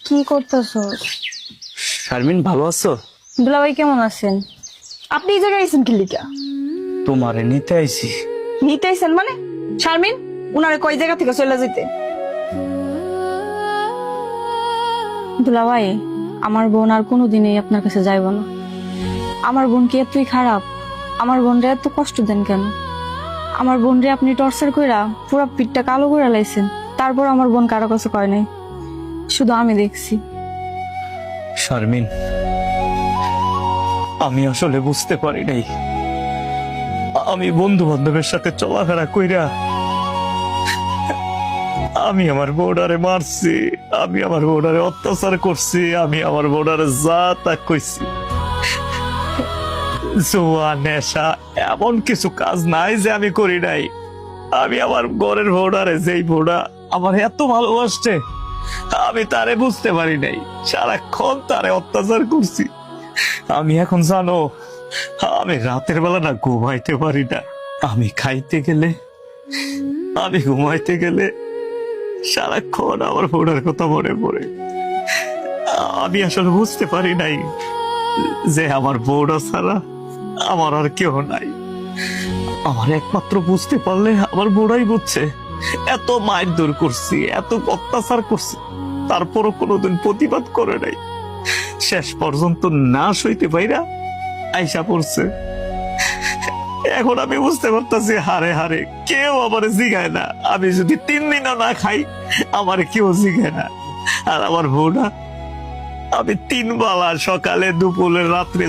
কি করতেছস? শারমিন ভালো আছো? দুলাভাই কেমন আছেন? আপনি এই জায়গায় আইছেন কি লিগা? তোমারে নিতে আইছি। নিতে আইছেন মানে? শারমিন উনারে কয় জায়গা থেকে চলে যেতে? দুলাভাই, আমার বোন আর কোনোদিনই আপনার কাছে যাইব না। আমার বোন কি এতই খারাপ? আমার বোনরে এত কষ্ট দেন কেন? আমার বোনরে আপনি টর্চার কইরা পুরো পিঠটা কালো করে লাইছেন, তারপর আমার বোন কারো কাছে কয় নাই, শুধু আমি দেখছি। শারমিন, আমি আসলে বুঝতে পারি নাই। আমি বন্ধু বান্ধবের সাথে চলাফেরা কইরা আমি আমার বোর্ডারে মারছি, আমি আমার বোর্ডারে অত্যাচার করছি, আমি আমার বোর্ডারে যা তা কইছি। জুয়া, নেশা, এমন কিছু কাজ নাই যে আমি করি নাই। আমি আমার ঘরের বোর্ডারে, যেই বোর্ডা আমার এত ভালোবাসছে, আমি তারে বুঝতে পারি নাই, সারাক্ষণ তারে অত্যাচার করছি। আমি এখন জানো, আমি রাতের বেলা না ঘুমাইতে পারি না। আমি খাইতে গেলে, আমি ঘুমাইতে গেলে সারাক্ষণ আমার বোর্ডার কথা মনে পড়ে। আমি আসলে বুঝতে পারি নাই যে আমার বউটা ছাড়া আমার আর কেউ নাই। আমার একমাত্র বুঝতে পারলে আমার বউটাই বুঝছে। এত মায়ের দূর করছি, এত অত্যাচার করছি, তারপরও কোনোদিন প্রতিবাদ করে নাই। শেষ পর্যন্ত না সইতে পাইরা আইসা পড়ছে। এখন আমি বুঝতে পারতাছি, হারে হারে কেউ আমার জিগায় না। আমি যদি 3 দিনও না খাই, আমার কেউ জিগায় না। আর আমার বউটা, আমি 3 বেলা, সকালে, দুপুরে, রাত্রে,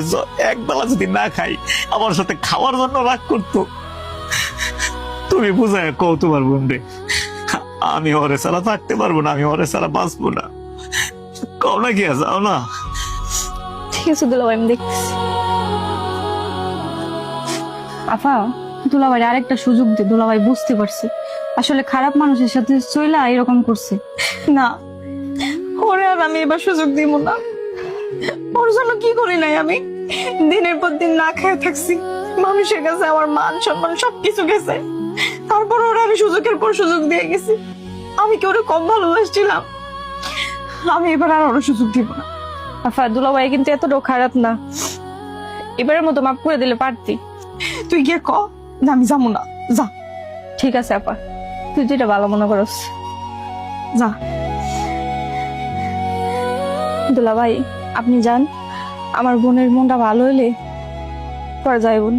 এক বেলা যদি না খাই, আমার সাথে খাওয়ার জন্য রাগ করতো। তুমি বুঝায় কও তোমার বোন রে, আমি ওরে ছাড়া থাকতে পারবো না, আমি ওরে ছাড়া বাঁচবো না। কও না, গিয়া যাও না। ঠিক আছে দুলাভাই, আমি দেখতেছি। আফা, দুলাভাই আরেকটা সুযোগ দে। দুলাভাই বুঝতে পারছি আসলে খারাপ মানুষের সাথে চইলা এরকম করছে। না, ওরে আর আমি এবার সুযোগ দিব না। ওর জন্য কি করি নাই আমি? দিনের পর দিন না খেয়ে থাকছি, মানুষের কাছে আমার মান সম্মান সবকিছু গেছে, তারপর ওরা আমি সুযোগের পর সুযোগ দিয়ে গেছি। আমি কি ওরে কম ভালোবাসছিলাম? আমি এবার আর ওর সুযোগ দিব না। আফা, দুলাভাই কিন্তু এতটাও খারাপ না, এবারের মতো মাফ করে দিলে পারতি। তুই গিয়ে ক না আমি যাবো না, যা। ঠিক আছে আপা, তুই যেটা ভালো মনে করস, যা। দুলাভাই আপনি যান, আমার বোনের মনটা ভালো হইলে পরে যাই বোন।